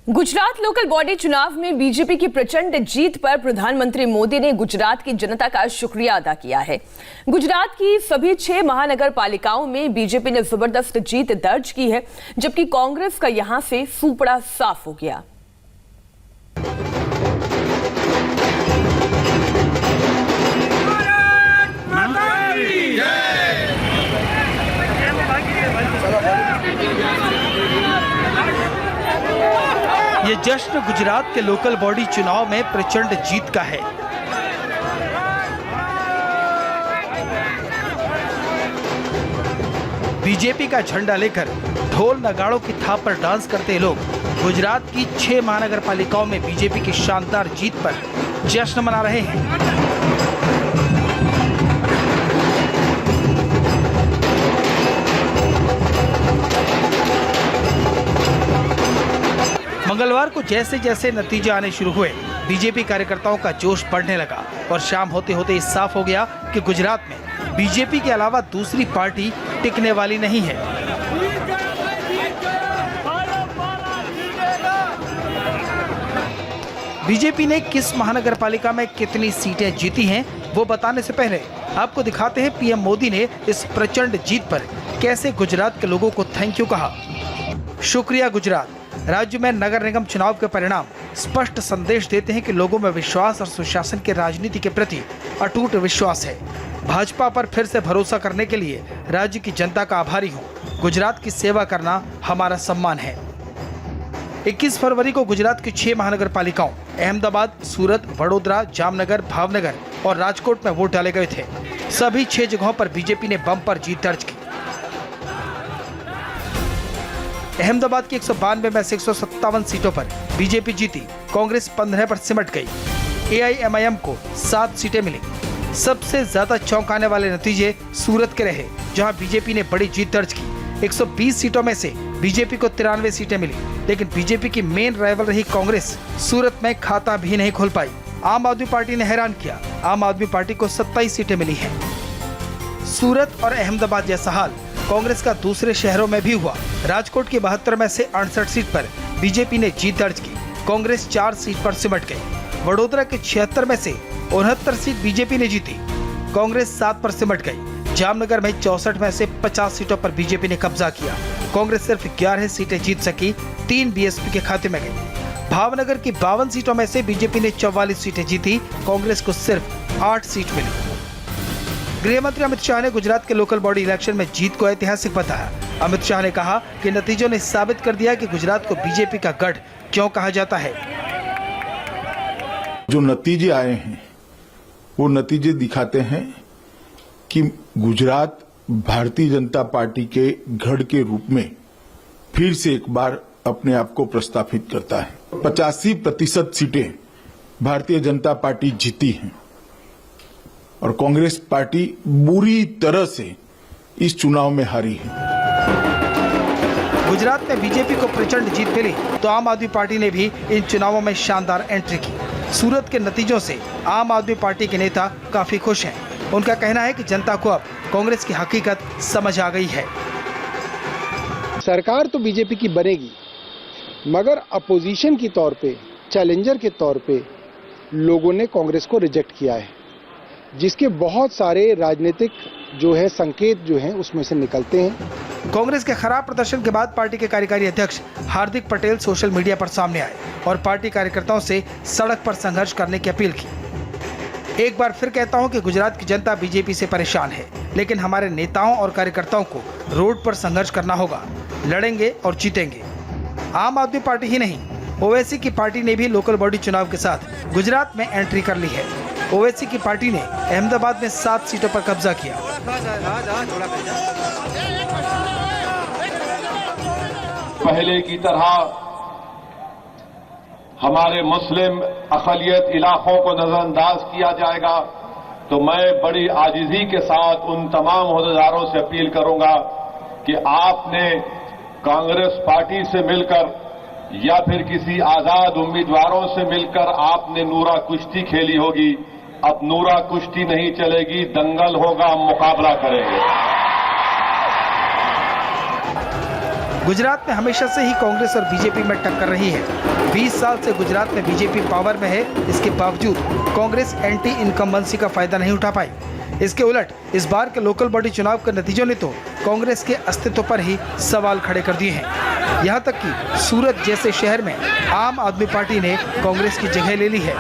Gujarat local body चुनाव में BJP की प्रचंड जीत पर प्रधानमंत्री मोदी ने गुजरात की जनता का शुक्रिया अदा किया है। गुजरात की सभी 6 महानगर पालिकाओं में बीजेपी ने जबरदस्त जीत दर्ज की है, जबकि कांग्रेस का यहां से सूपड़ा साफ हो गया। ये जश्न गुजरात के लोकल बॉडी चुनाव में प्रचंड जीत का है। बीजेपी का झंडा लेकर ढोल नगाड़ों की थाप पर डांस करते लोग गुजरात की 6 महानगर पालिकाओं में बीजेपी की शानदार जीत पर जश्न मना रहे हैं। मंगलवार को जैसे जैसे नतीजे आने शुरू हुए, बीजेपी कार्यकर्ताओं का जोश बढ़ने लगा और शाम होते होते ये साफ हो गया कि गुजरात में बीजेपी के अलावा दूसरी पार्टी टिकने वाली नहीं है। बीजेपी ने किस महानगर पालिका में कितनी सीटें जीती हैं, वो बताने से पहले आपको दिखाते हैं पीएम मोदी ने इस प्रचंड जीत पर कैसे गुजरात के लोगों को थैंक यू कहा। शुक्रिया गुजरात। राज्य में नगर निगम चुनाव के परिणाम स्पष्ट संदेश देते हैं कि लोगों में विश्वास और सुशासन की राजनीति के प्रति अटूट विश्वास है। भाजपा पर फिर से भरोसा करने के लिए राज्य की जनता का आभारी हूं। गुजरात की सेवा करना हमारा सम्मान है। 21 फरवरी को गुजरात की 6 महानगर पालिकाओं अहमदाबाद, सूरत, वडोदरा, जामनगर, भावनगर और राजकोट में वोट डाले गए थे। सभी 6 जगहों पर बीजेपी ने बम्पर जीत दर्ज की। अहमदाबाद की 192 में से 157 सीटों पर बीजेपी जीती। कांग्रेस 15 पर सिमट गई। एआईएमआईएम को 7 सीटें मिली। सबसे ज्यादा चौंकाने वाले नतीजे सूरत के रहे, जहां बीजेपी ने बड़ी जीत दर्ज की। 120 सीटों में से बीजेपी को 93 सीटें मिली, लेकिन बीजेपी की मेन राइवल रही कांग्रेस सूरत में खाता भी नहीं खोल पाई। आम आदमी पार्टी ने हैरान किया। आम आदमी पार्टी को 27 सीटें मिली हैं। सूरत और अहमदाबाद जैसा हाल कांग्रेस का दूसरे शहरों में भी हुआ। राजकोट की 72 में से 68 सीट पर बीजेपी ने जीत दर्ज की। कांग्रेस 4 सीट पर सिमट गई। वडोदरा के 76 में से 69 सीट बीजेपी ने जीती। कांग्रेस 7 पर सिमट गई। जामनगर में 64 में से 50 सीटों पर बीजेपी ने कब्जा किया। कांग्रेस सिर्फ 11 सीटें जीत सकी, 3 बीएसपी के खाते में गई। भावनगर की 52 सीटों में से बीजेपी ने 44 सीटें जीती। कांग्रेस को सिर्फ 8 सीट मिली। गृह मंत्री अमित शाह ने गुजरात के लोकल बॉडी इलेक्शन में जीत को ऐतिहासिक बताया। अमित शाह ने कहा कि नतीजों ने साबित कर दिया कि गुजरात को बीजेपी का गढ़ क्यों कहा जाता है। जो नतीजे आए हैं वो नतीजे दिखाते हैं कि गुजरात भारतीय जनता पार्टी के गढ़ के रूप में फिर से एक बार अपने आप को प्रस्थापित करता है। 85% सीटें भारतीय जनता पार्टी जीती हैं और कांग्रेस पार्टी बुरी तरह से इस चुनाव में हारी है। गुजरात में बीजेपी को प्रचंड जीत मिली तो आम आदमी पार्टी ने भी इन चुनावों में शानदार एंट्री की। सूरत के नतीजों से आम आदमी पार्टी के नेता काफी खुश हैं। उनका कहना है कि जनता को अब कांग्रेस की हकीकत समझ आ गई है। सरकार तो बीजेपी की बनेगी, मगर अपोजिशन की तौर पे, चैलेंजर के तौर पे लोगों ने कांग्रेस को रिजेक्ट किया है, जिसके बहुत सारे राजनीतिक जो है संकेत जो हैं उसमें से निकलते हैं। कांग्रेस के खराब प्रदर्शन के बाद पार्टी के कार्यकारी अध्यक्ष हार्दिक पटेल सोशल मीडिया पर सामने आए और पार्टी कार्यकर्ताओं से सड़क पर संघर्ष करने की अपील की। एक बार फिर कहता हूं कि गुजरात की जनता बीजेपी से परेशान है, लेकिन हमारे नेताओं और कार्यकर्ताओं को रोड पर संघर्ष करना होगा। लड़ेंगे और जीतेंगे। आम आदमी पार्टी ही नहीं, ओवैसी की पार्टी ने भी लोकल बॉडी चुनाव के साथ गुजरात में एंट्री कर ली है। ओवैसी की पार्टी ने अहमदाबाद में 7 सीटों पर कब्जा किया। पहले की तरह हमारे मुस्लिम अक़लियत इलाकों को नजरअंदाज किया जाएगा, तो मैं बड़ी आजिज़ी के साथ उन तमाम ओहदेदारों से अपील करूंगा कि आपने कांग्रेस पार्टी से मिलकर या फिर किसी आजाद उम्मीदवारों से मिलकर आपने नूरा कुश्ती खेली होगी। अब नूरा कुश्ती नहीं चलेगी, दंगल होगा, हम मुकाबला करेंगे। गुजरात में हमेशा से ही कांग्रेस और बीजेपी में टक्कर रही है। 20 साल से गुजरात में बीजेपी पावर में है, इसके बावजूद कांग्रेस एंटी इनकम्बेंसी का फायदा नहीं उठा पाई। इसके उलट इस बार के लोकल बॉडी चुनाव के नतीजों ने तो कांग्रेस के अस्तित्व पर ही सवाल खड़े कर दिए हैं। यहाँ तक कि सूरत जैसे शहर में आम आदमी पार्टी ने कांग्रेस की जगह ले ली है।